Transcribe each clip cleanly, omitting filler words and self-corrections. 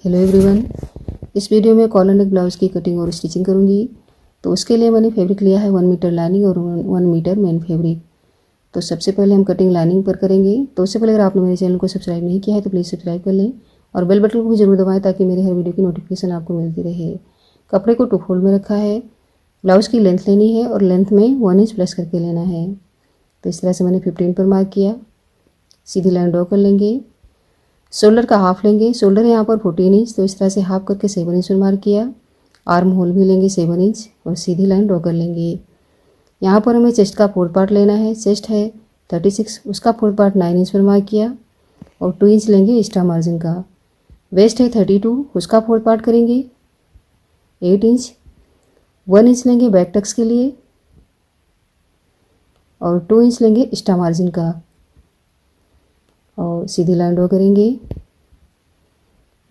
Hello everyone. इस video में collar नेक blouse की कटिंग और स्टिचिंग करूंगी। तो उसके लिए मैंने फैब्रिक लिया है 1 मीटर लाइनिंग और 1 मीटर मेन फैब्रिक। तो सबसे पहले हम कटिंग लाइनिंग पर करेंगे। तो उससे पहले अगर आपने मेरे चैनल को सब्सक्राइब नहीं किया है तो प्लीज़ सब्सक्राइब कर लें और बेल बटन को भी जरूर दबाएं ताकि मेरे हर वीडियो की नोटिफिकेशन आपको मिलती रहे। कपड़े को 2 फोल्ड में रखा है। ब्लाउज़ की लेंथ लेनी है और लेंथ में 1 इंच प्लस करके लेना है। तो इस तरह से मैंने 15 पर मार्क किया। सीधी लाइन ड्रॉ कर लेंगे। शोल्डर का हाफ लेंगे। शोल्डर है यहाँ पर 14 इंच, तो इस तरह से हाफ करके 7 इंच पर मार्क किया। आर्म होल भी लेंगे 7 इंच और सीधी लाइन ड्रॉ कर लेंगे। यहाँ पर हमें चेस्ट का 4 पार्ट लेना है। चेस्ट है 36, उसका 4 पार्ट 9 इंच पर मार्क किया और 2 इंच लेंगे एक्स्ट्रा मार्जिन का। वेस्ट है 32, उसका 4 पार्ट करेंगे 8 इंच। 1 इंच लेंगे बैक टक्स के लिए और 2 इंच लेंगे एक्स्ट्रा मार्जिन का और सीधी लाइन ड्रॉ करेंगे।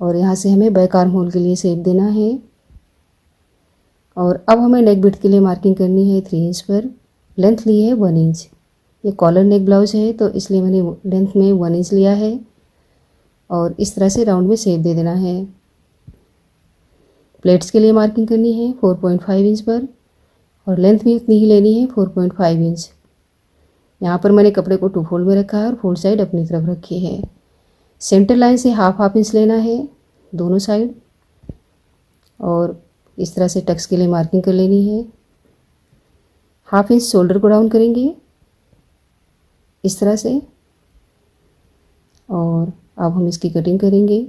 और यहाँ से हमें बैक आर्म होल के लिए शेप देना है। और अब हमें नेक बिड्थ के लिए मार्किंग करनी है 3 इंच पर। लेंथ ली है 1 इंच। ये कॉलर नेक ब्लाउज है तो इसलिए मैंने लेंथ में 1 इंच लिया है और इस तरह से राउंड में शेप दे देना है। प्लेट्स के लिए मार्किंग करनी है 4.5 इंच पर और लेंथ भी उतनी ही लेनी है 4.5 इंच। यहाँ पर मैंने कपड़े को 2 फोल्ड में रखा है और फोल्ड साइड अपनी तरफ रखी है। सेंटर लाइन से हाफ इंच लेना है दोनों साइड और इस तरह से टक्स के लिए मार्किंग कर लेनी है। हाफ इंच शोल्डर को डाउन करेंगे इस तरह से और अब हम इसकी कटिंग करेंगे।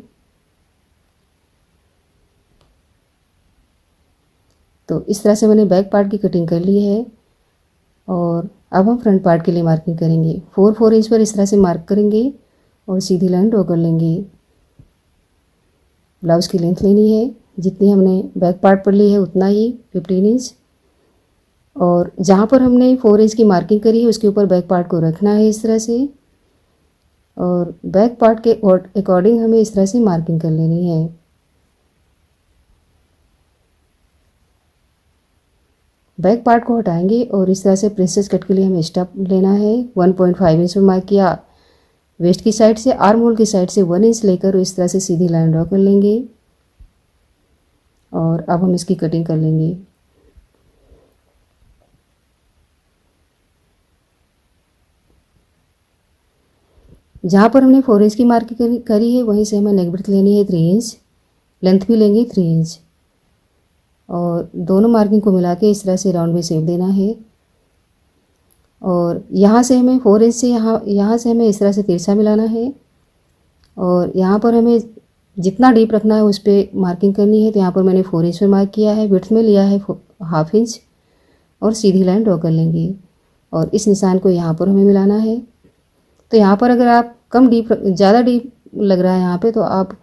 तो इस तरह से मैंने बैक पार्ट की कटिंग कर ली है और अब हम फ्रंट पार्ट के लिए मार्किंग करेंगे। 4 इंच पर इस तरह से मार्क करेंगे और सीधी लाइन ड्रॉ कर लेंगे। ब्लाउज़ की लेंथ लेनी है जितनी हमने बैक पार्ट पर ली है उतना ही 15 इंच। और जहाँ पर हमने 4 इंच की मार्किंग करी है उसके ऊपर बैक पार्ट को रखना है इस तरह से और बैक पार्ट के अकॉर्डिंग हमें इस तरह से मार्किंग कर लेनी है। बैक पार्ट को हटाएंगे और इस तरह से प्रिंसेस कट के लिए हमें स्टफ लेना है। 1.5 इंच में मार्क किया। वेस्ट की साइड से आर्म होल की साइड से 1 इंच लेकर इस तरह से सीधी लाइन ड्रॉ कर लेंगे और अब हम इसकी कटिंग कर लेंगे। जहाँ पर हमने 4 इंच की मार्किंग करी है वहीं से हमें नेक ब्रेथ लेनी है 3 इंच। लेंथ भी लेंगे 3 इंच और दोनों मार्किंग को मिला के इस तरह से राउंड में शेप देना है। और यहाँ से हमें 4 इंच से यहाँ से हमें इस तरह से तिरछा मिलाना है और यहाँ पर हमें जितना डीप रखना है उस पर मार्किंग करनी है। तो यहाँ पर मैंने 4 इंच में मार्क किया है। विड्थ में लिया है हाफ इंच और सीधी लाइन ड्रॉ कर लेंगे और इस निशान को यहाँ पर हमें मिलाना है। तो यहाँ पर अगर आप ज़्यादा डीप लग रहा है यहाँ पे तो आप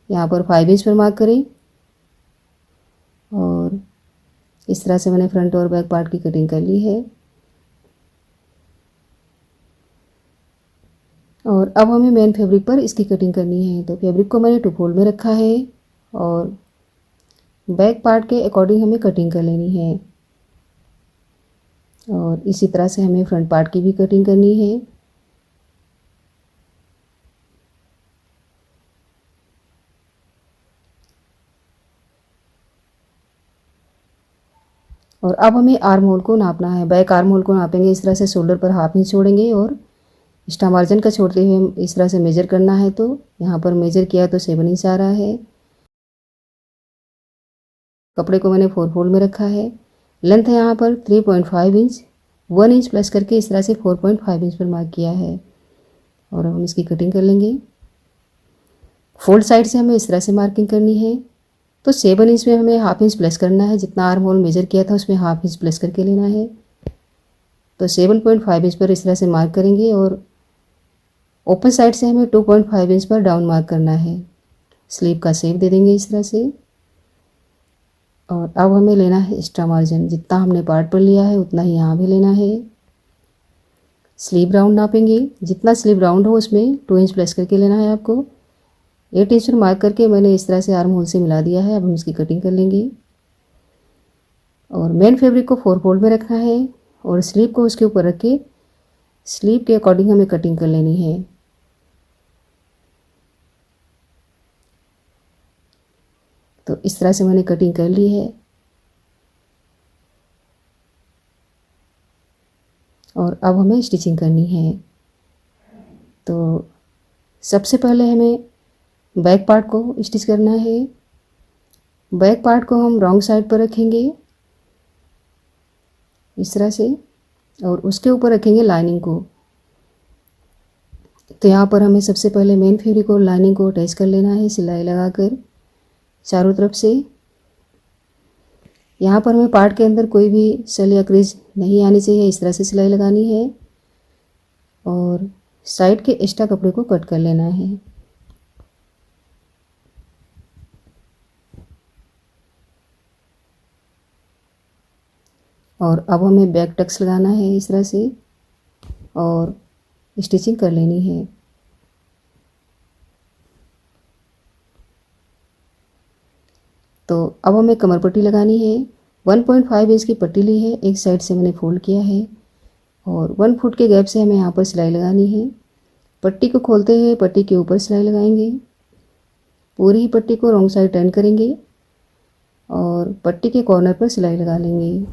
यहाँ पर 5 इंच पर मार्क करें। और इस तरह से मैंने फ्रंट और बैक पार्ट की कटिंग कर ली है। और अब हमें मेन फैब्रिक पर इसकी कटिंग करनी है। तो फैब्रिक को मैंने 2 फोल्ड में रखा है और बैक पार्ट के अकॉर्डिंग हमें कटिंग कर लेनी है और इसी तरह से हमें फ्रंट पार्ट की भी कटिंग करनी है। और अब हमें आर्म होल को नापना है। बैक आर्म होल को नापेंगे इस तरह से। शोल्डर पर हाफ इंच छोड़ेंगे और एक्स्ट्रा मार्जिन का छोड़ते हुए इस तरह से मेजर करना है। तो यहाँ पर मेजर किया तो 7 इंच आ रहा है। कपड़े को मैंने 4 फोल्ड में रखा है। लेंथ है यहाँ पर 3.5 इंच। 1 इंच प्लस करके इस तरह से 4.5 इंच पर मार्क किया है और हम इसकी कटिंग कर लेंगे। फोल्ड साइड से हमें इस तरह से मार्किंग करनी है। तो 7 इंच में हमें हाफ इंच प्लस करना है। जितना आर्म होल मेजर किया था उसमें हाफ इंच प्लस करके लेना है। तो 7.5 इंच पर इस तरह से मार्क करेंगे और ओपन साइड से हमें 2.5 इंच पर डाउन मार्क करना है। स्लीव का शेप दे देंगे इस तरह से। और अब हमें लेना है एक्स्ट्रा मार्जिन। जितना हमने पार्ट पर लिया है उतना ही यहाँ भी लेना है। स्लीव राउंड नापेंगे। जितना स्लीव राउंड हो उसमें 2 इंच प्लस करके लेना है आपको। 8 इंच पर मार्क करके मैंने इस तरह से आर्म होल से मिला दिया है। अब हम इसकी कटिंग कर लेंगे। और मेन फैब्रिक को 4 फोल्ड में रखना है और स्लीव को उसके ऊपर रख के स्लीव के अकॉर्डिंग हमें कटिंग कर लेनी है। इस तरह से मैंने कटिंग कर ली है। और अब हमें स्टिचिंग करनी है। तो सबसे पहले हमें बैक पार्ट को स्टिच करना है। बैक पार्ट को हम रॉन्ग साइड पर रखेंगे इस तरह से, और उसके ऊपर रखेंगे लाइनिंग को। तो यहाँ पर हमें सबसे पहले मेन फैब्रिक और लाइनिंग को अटैच कर लेना है सिलाई लगाकर चारों तरफ से। यहाँ पर हमें पार्ट के अंदर कोई भी सल या क्रीज नहीं आनी चाहिए, इस तरह से सिलाई लगानी है और साइड के एक्स्ट्रा कपड़े को कट कर लेना है। और अब हमें बैक टक्स लगाना है इस तरह से और स्टिचिंग कर लेनी है। तो अब हमें कमर पट्टी लगानी है। 1.5 इंच की पट्टी ली है, एक साइड से मैंने फोल्ड किया है और 1 फुट के गैप से हमें यहाँ पर सिलाई लगानी है। पट्टी को खोलते हुए पट्टी के ऊपर सिलाई लगाएंगे। पूरी ही पट्टी को रॉन्ग साइड टर्न करेंगे और पट्टी के कॉर्नर पर सिलाई लगा लेंगे।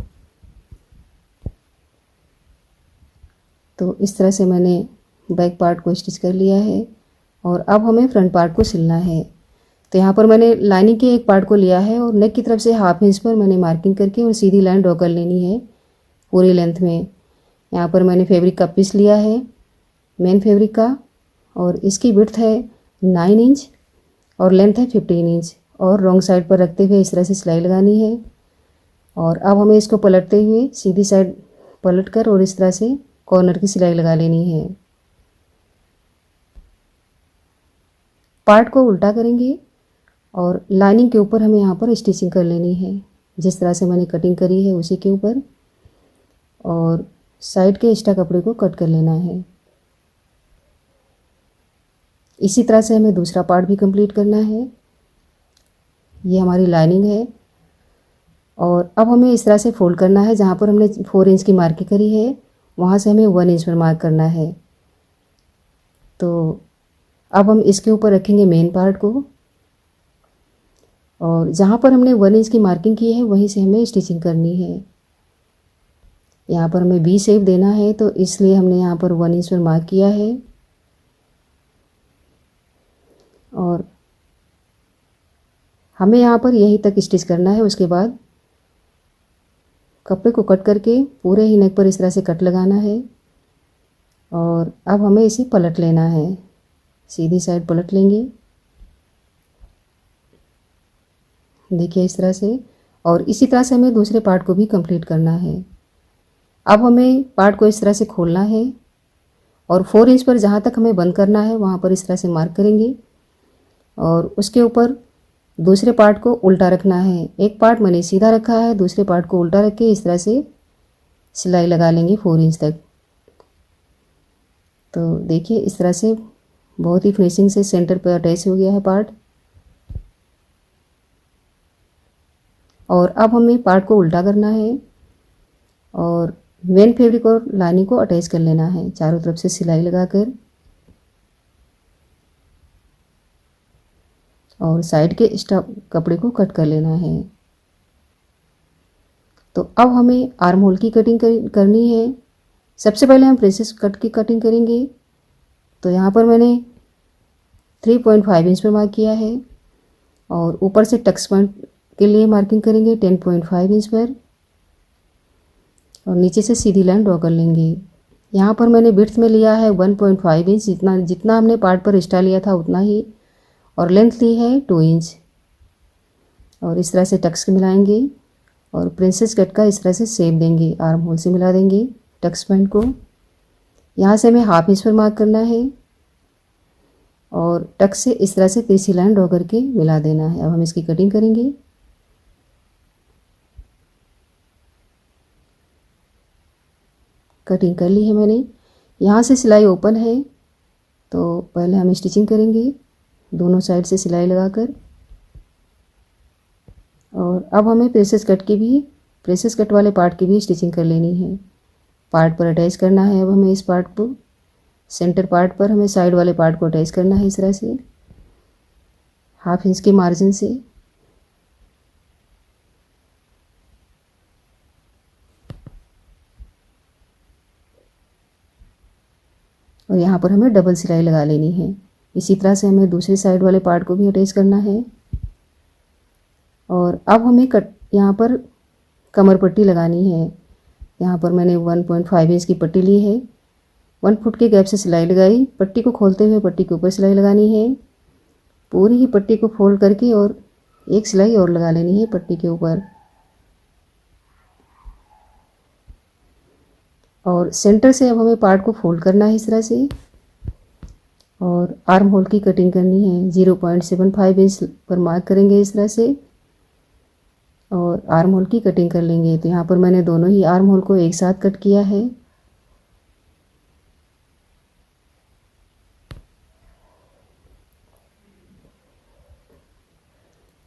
तो इस तरह से मैंने बैक पार्ट को स्टिच कर लिया है और अब हमें फ्रंट पार्ट को सिलना है। तो यहाँ पर मैंने लाइनिंग के एक पार्ट को लिया है और नेक की तरफ से हाफ इंच पर मैंने मार्किंग करके और सीधी लाइन ड्रॉ कर लेनी है पूरी लेंथ में। यहाँ पर मैंने फैब्रिक का पीस लिया है मेन फैब्रिक का और इसकी विड्थ है 9 इंच और लेंथ है 15 इंच और रॉन्ग साइड पर रखते हुए इस तरह से सिलाई लगानी है। और अब हमें इसको पलटते हुए सीधी साइड पलट कर और इस तरह से कॉर्नर की सिलाई लगा लेनी है। पार्ट को उल्टा करेंगे और लाइनिंग के ऊपर हमें यहाँ पर स्टिचिंग कर लेनी है जिस तरह से मैंने कटिंग करी है उसी के ऊपर, और साइड के एक्स्ट्रा कपड़े को कट कर लेना है। इसी तरह से हमें दूसरा पार्ट भी कंप्लीट करना है। ये हमारी लाइनिंग है और अब हमें इस तरह से फोल्ड करना है। जहाँ पर हमने 4 इंच की मार्किंग करी है वहाँ से हमें 1 इंच पर मार्क करना है। तो अब हम इसके ऊपर रखेंगे मेन पार्ट को और जहाँ पर हमने 1 इंच की मार्किंग की है वहीं से हमें स्टिचिंग करनी है। यहाँ पर हमें वी शेप देना है तो इसलिए हमने यहाँ पर 1 इंच पर मार्क किया है और हमें यहाँ पर यहीं तक स्टिच करना है। उसके बाद कपड़े को कट करके पूरे ही नेक पर इस तरह से कट लगाना है और अब हमें इसे पलट लेना है, सीधी साइड पलट लेंगे देखिए इस तरह से। और इसी तरह से हमें दूसरे पार्ट को भी कंप्लीट करना है। अब हमें पार्ट को इस तरह से खोलना है और 4 इंच पर जहाँ तक हमें बंद करना है वहाँ पर इस तरह से मार्क करेंगे और उसके ऊपर दूसरे पार्ट को उल्टा रखना है। एक पार्ट मैंने सीधा रखा है, दूसरे पार्ट को उल्टा रख के इस तरह से सिलाई लगा लेंगे 4 इंच तक। तो देखिए इस तरह से बहुत ही फिनिशिंग से सेंटर पर अटैच हो गया है पार्ट। और अब हमें पार्ट को उल्टा करना है और मेन फैब्रिक और लाइनिंग को अटैच कर लेना है चारों तरफ से सिलाई लगाकर और साइड के एक्स्ट्रा कपड़े को कट कर लेना है। तो अब हमें आर्म होल की कटिंग करनी है। सबसे पहले हम प्रिंसेस कट की कटिंग करेंगे। तो यहाँ पर मैंने 3.5 इंच पर मार्क किया है और ऊपर से टक्स पॉइंट के लिए मार्किंग करेंगे 10.5 इंच पर और नीचे से सीधी लाइन ड्रॉ कर लेंगे। यहाँ पर मैंने विड्थ में लिया है 1.5 इंच, जितना हमने पार्ट पर एक्स्ट्रा लिया था उतना ही, और लेंथ ली है 2 इंच। और इस तरह से टक्स मिलाएंगे और प्रिंसेस कट का इस तरह से शेप देंगे, आर्म होल से मिला देंगे टक्स पॉइंट को। यहाँ से हमें हाफ इंच पर मार्क करना है और टक्स से इस तरह से तिरछी लाइन ड्रॉ करके मिला देना है। अब हम इसकी कटिंग करेंगे। कटिंग कर ली है मैंने। यहाँ से सिलाई ओपन है तो पहले हम स्टिचिंग करेंगे दोनों साइड से सिलाई लगाकर। और अब हमें प्रेसेस कट वाले पार्ट की भी स्टिचिंग कर लेनी है। पार्ट पर अटैच करना है। अब हमें इस पार्ट को सेंटर पार्ट पर हमें साइड वाले पार्ट को अटैच करना है इस तरह से हाफ इंच के मार्जिन से। और यहाँ पर हमें डबल सिलाई लगा लेनी है। इसी तरह से हमें दूसरी साइड वाले पार्ट को भी अटैच करना है। और अब हमें यहाँ पर कमर पट्टी लगानी है। यहाँ पर मैंने 1.5 इंच की पट्टी ली है। 1 फुट के गैप से सिलाई लगाई। पट्टी को खोलते हुए पट्टी के ऊपर सिलाई लगानी है। पूरी ही पट्टी को फोल्ड करके और एक सिलाई और लगा लेनी है पट्टी के ऊपर। और सेंटर से अब हमें पार्ट को फोल्ड करना है इस तरह से। और आर्म होल की कटिंग करनी है। 0.75 इंच पर मार्क करेंगे इस तरह से और आर्म होल की कटिंग कर लेंगे। तो यहाँ पर मैंने दोनों ही आर्म होल को एक साथ कट किया है।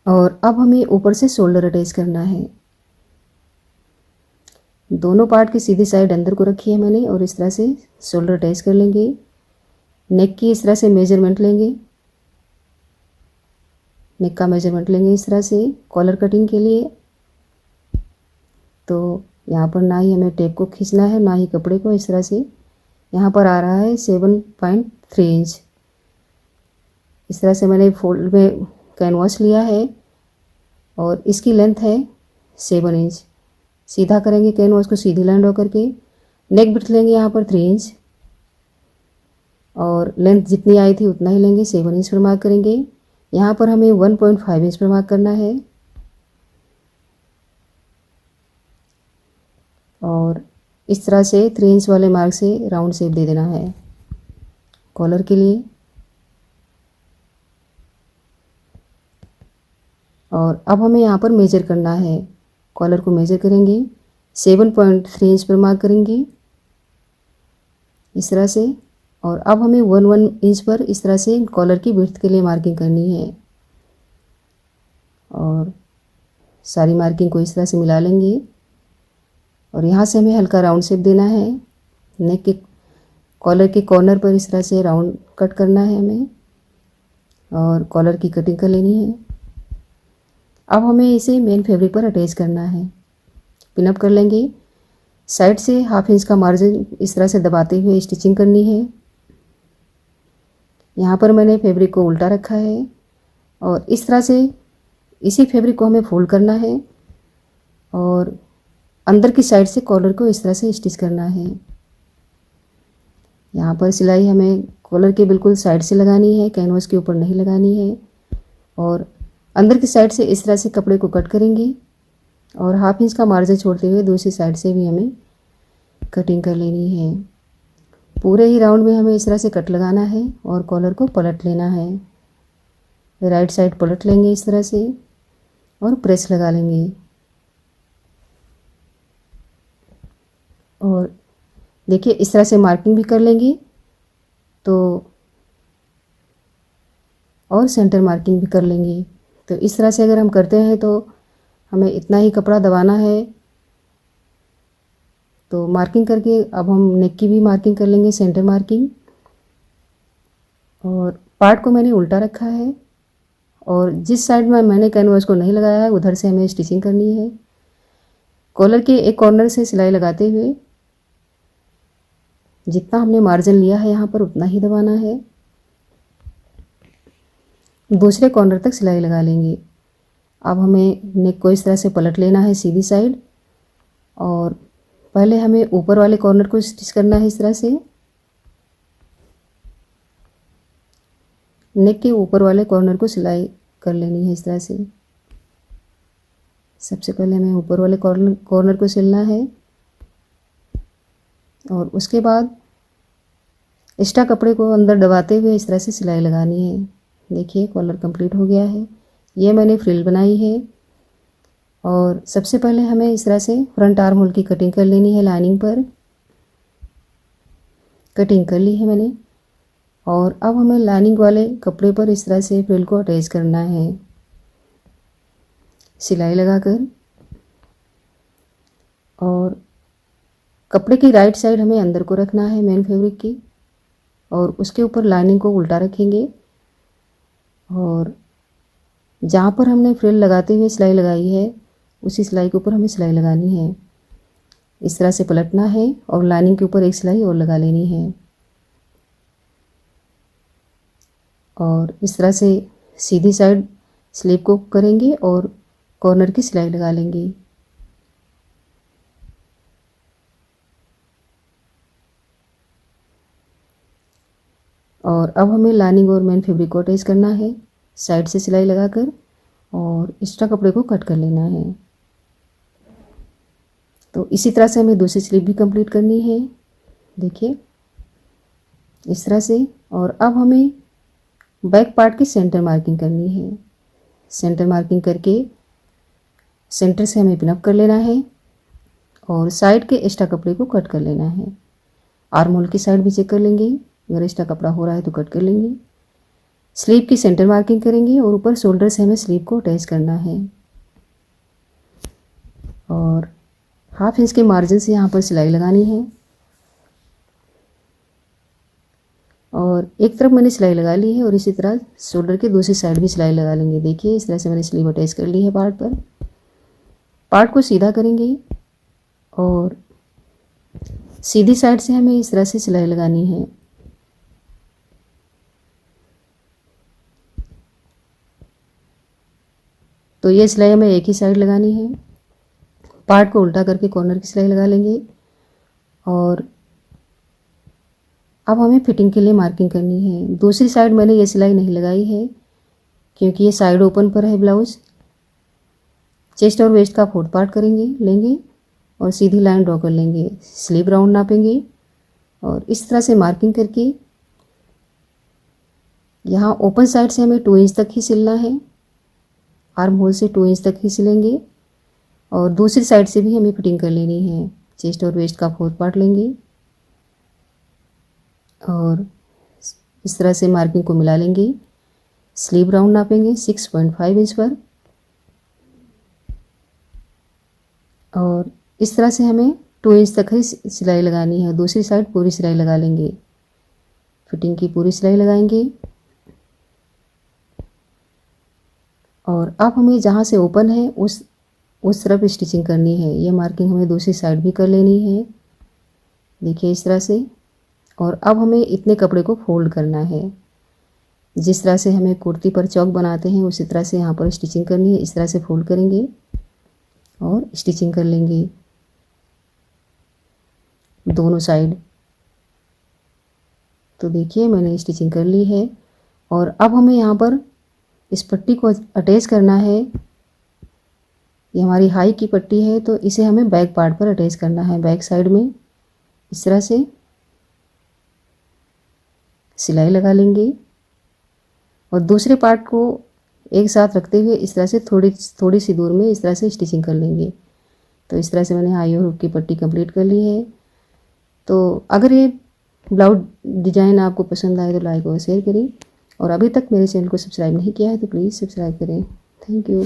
और अब हमें ऊपर से शोल्डर अटैच करना है। दोनों पार्ट की सीधी साइड अंदर को रखी है मैंने और इस तरह से शोल्डर अटैच कर लेंगे। नेक की इस तरह से मेजरमेंट लेंगे। नेक का मेजरमेंट लेंगे इस तरह से कॉलर कटिंग के लिए। तो यहाँ पर ना ही हमें टेप को खींचना है ना ही कपड़े को। इस तरह से यहाँ पर आ रहा है 7.3 इंच। इस तरह से मैंने फोल्ड में कैनवास लिया है और इसकी लेंथ है 7 इंच। सीधा करेंगे कैनवास को सीधी लाइन ड्रॉ करके। नेक विड्थ लेंगे यहाँ पर 3 इंच और लेंथ जितनी आई थी उतना ही लेंगे। 7 इंच पर मार्क करेंगे। यहाँ पर हमें 1.5 इंच पर मार्क करना है और इस तरह से 3 इंच वाले मार्क से राउंड शेप दे देना है कॉलर के लिए। और अब हमें यहाँ पर मेजर करना है। कॉलर को मेजर करेंगे 7.3 इंच पर मार्क करेंगे इस तरह से। और अब हमें 1 इंच पर इस तरह से कॉलर की विड्थ के लिए मार्किंग करनी है। और सारी मार्किंग को इस तरह से मिला लेंगे और यहाँ से हमें हल्का राउंड शेप देना है। नेक के कॉलर के कॉर्नर पर इस तरह से राउंड कट करना है हमें और कॉलर की कटिंग कर लेनी है। अब हमें इसे मेन फैब्रिक पर अटैच करना है। पिनअप कर लेंगे। साइड से 1/2 इंच का मार्जिन इस तरह से दबाते हुए स्टिचिंग करनी है। यहाँ पर मैंने फैब्रिक को उल्टा रखा है और इस तरह से इसी फैब्रिक को हमें फोल्ड करना है और अंदर की साइड से कॉलर को इस तरह से स्टिच करना है। यहाँ पर सिलाई हमें कॉलर के बिल्कुल साइड से लगानी है, कैनवास के ऊपर नहीं लगानी है। और अंदर की साइड से इस तरह से कपड़े को कट करेंगे और 1/2 इंच का मार्जिन छोड़ते हुए दूसरी साइड से भी हमें कटिंग कर लेनी है। पूरे ही राउंड में हमें इस तरह से कट लगाना है और कॉलर को पलट लेना है। राइट साइड पलट लेंगे इस तरह से और प्रेस लगा लेंगे। और देखिए इस तरह से मार्किंग भी कर लेंगे तो और सेंटर मार्किंग भी कर लेंगे। तो इस तरह से अगर हम करते हैं तो हमें इतना ही कपड़ा दबाना है। तो मार्किंग करके अब हम नेक की भी मार्किंग कर लेंगे, सेंटर मार्किंग। और पार्ट को मैंने उल्टा रखा है और जिस साइड में मैंने कैनवास को नहीं लगाया है उधर से हमें स्टिचिंग करनी है। कॉलर के एक कॉर्नर से सिलाई लगाते हुए जितना हमने मार्जिन लिया है यहाँ पर उतना ही दबाना है। दूसरे कॉर्नर तक सिलाई लगा लेंगे। अब हमें नेक को इस तरह से पलट लेना है सीधी साइड और पहले हमें ऊपर वाले कॉर्नर को स्टिच करना है इस तरह से। नेक के ऊपर वाले कॉर्नर को सिलाई कर लेनी है इस तरह से। सबसे पहले हमें ऊपर वाले कॉर्नर को सिलना है और उसके बाद एक्स्ट्रा कपड़े को अंदर दबाते हुए इस तरह से सिलाई लगानी है। देखिए कॉलर कंप्लीट हो गया है। ये मैंने फ्रिल बनाई है। और सबसे पहले हमें इस तरह से फ्रंट आर्म होल की कटिंग कर लेनी है। लाइनिंग पर कटिंग कर ली है मैंने और अब हमें लाइनिंग वाले कपड़े पर इस तरह से फ्रिल को अटैच करना है सिलाई लगाकर। और कपड़े की राइट साइड हमें अंदर को रखना है मेन फैब्रिक की और उसके ऊपर लाइनिंग को उल्टा रखेंगे और जहाँ पर हमने फ्रिल लगाते हुए सिलाई लगाई है उसी सिलाई के ऊपर हमें सिलाई लगानी है। इस तरह से पलटना है और लाइनिंग के ऊपर एक सिलाई और लगा लेनी है। और इस तरह से सीधी साइड स्लीव को करेंगे और कॉर्नर की सिलाई लगा लेंगे। और अब हमें लाइनिंग और मेन फैब्रिक को अटैच करना है साइड से सिलाई लगाकर और एक्स्ट्रा कपड़े को कट कर लेना है। तो इसी तरह से हमें दूसरी स्लीव भी कंप्लीट करनी है, देखिए इस तरह से। और अब हमें बैक पार्ट की सेंटर मार्किंग करनी है। सेंटर मार्किंग करके सेंटर से हमें पिनअप कर लेना है और साइड के एक्स्ट्रा कपड़े को कट कर लेना है। आर्म होल की साइड भी चेक कर लेंगे, अगर एक्स्ट्रा कपड़ा हो रहा है तो कट कर लेंगे। स्लीव की सेंटर मार्किंग करेंगे और ऊपर शोल्डर से हमें स्लीव को अटैच करना है और 1/2 इंच के मार्जिन से यहाँ पर सिलाई लगानी है। और एक तरफ मैंने सिलाई लगा ली है और इसी तरह शोल्डर के दूसरी साइड भी सिलाई लगा लेंगे। देखिए इस तरह से मैंने स्लीव अटैच कर ली है पार्ट पर। पार्ट को सीधा करेंगे और सीधी साइड से हमें इस तरह से सिलाई लगानी है। तो ये सिलाई हमें एक ही साइड लगानी है। पार्ट को उल्टा करके कॉर्नर की सिलाई लगा लेंगे और अब हमें फिटिंग के लिए मार्किंग करनी है। दूसरी साइड मैंने ये सिलाई नहीं लगाई है क्योंकि ये साइड ओपन पर है ब्लाउज। चेस्ट और वेस्ट का 4th पार्ट करेंगे, लेंगे और सीधी लाइन ड्रॉ कर लेंगे। स्लीव राउंड नापेंगे और इस तरह से मार्किंग करके यहाँ ओपन साइड से हमें 2 इंच तक ही सिलना है। आर्म होल से 2 इंच तक ही सिलेंगे और दूसरी साइड से भी हमें फिटिंग कर लेनी है। चेस्ट और वेस्ट का 4th पार्ट लेंगे और इस तरह से मार्किंग को मिला लेंगे। स्लीव राउंड नापेंगे 6.5 इंच पर और इस तरह से हमें 2 इंच तक ही सिलाई लगानी है। दूसरी साइड पूरी सिलाई लगा लेंगे, फिटिंग की पूरी सिलाई लगाएंगे। और अब हमें जहाँ से ओपन है उस तरफ स्टिचिंग करनी है। ये मार्किंग हमें दूसरी साइड भी कर लेनी है, देखिए इस तरह से। और अब हमें इतने कपड़े को फोल्ड करना है। जिस तरह से हमें कुर्ती पर चौक बनाते हैं उसी तरह से यहाँ पर स्टिचिंग करनी है। इस तरह से फोल्ड करेंगे और स्टिचिंग कर लेंगे दोनों साइड। तो देखिए मैंने स्टिचिंग कर ली है और अब हमें यहाँ पर इस पट्टी को अटैच करना है। ये हमारी हाई की पट्टी है तो इसे हमें बैक पार्ट पर अटैच करना है। बैक साइड में इस तरह से सिलाई लगा लेंगे और दूसरे पार्ट को एक साथ रखते हुए इस तरह से थोड़ी सी दूर में इस तरह से स्टिचिंग कर लेंगे। तो इस तरह से मैंने हाई और हुक की पट्टी कंप्लीट कर ली है। तो अगर ये ब्लाउज डिज़ाइन आपको पसंद आए तो लाइक और शेयर करें और अभी तक मेरे चैनल को सब्सक्राइब नहीं किया है तो प्लीज़ सब्सक्राइब करें। Thank you.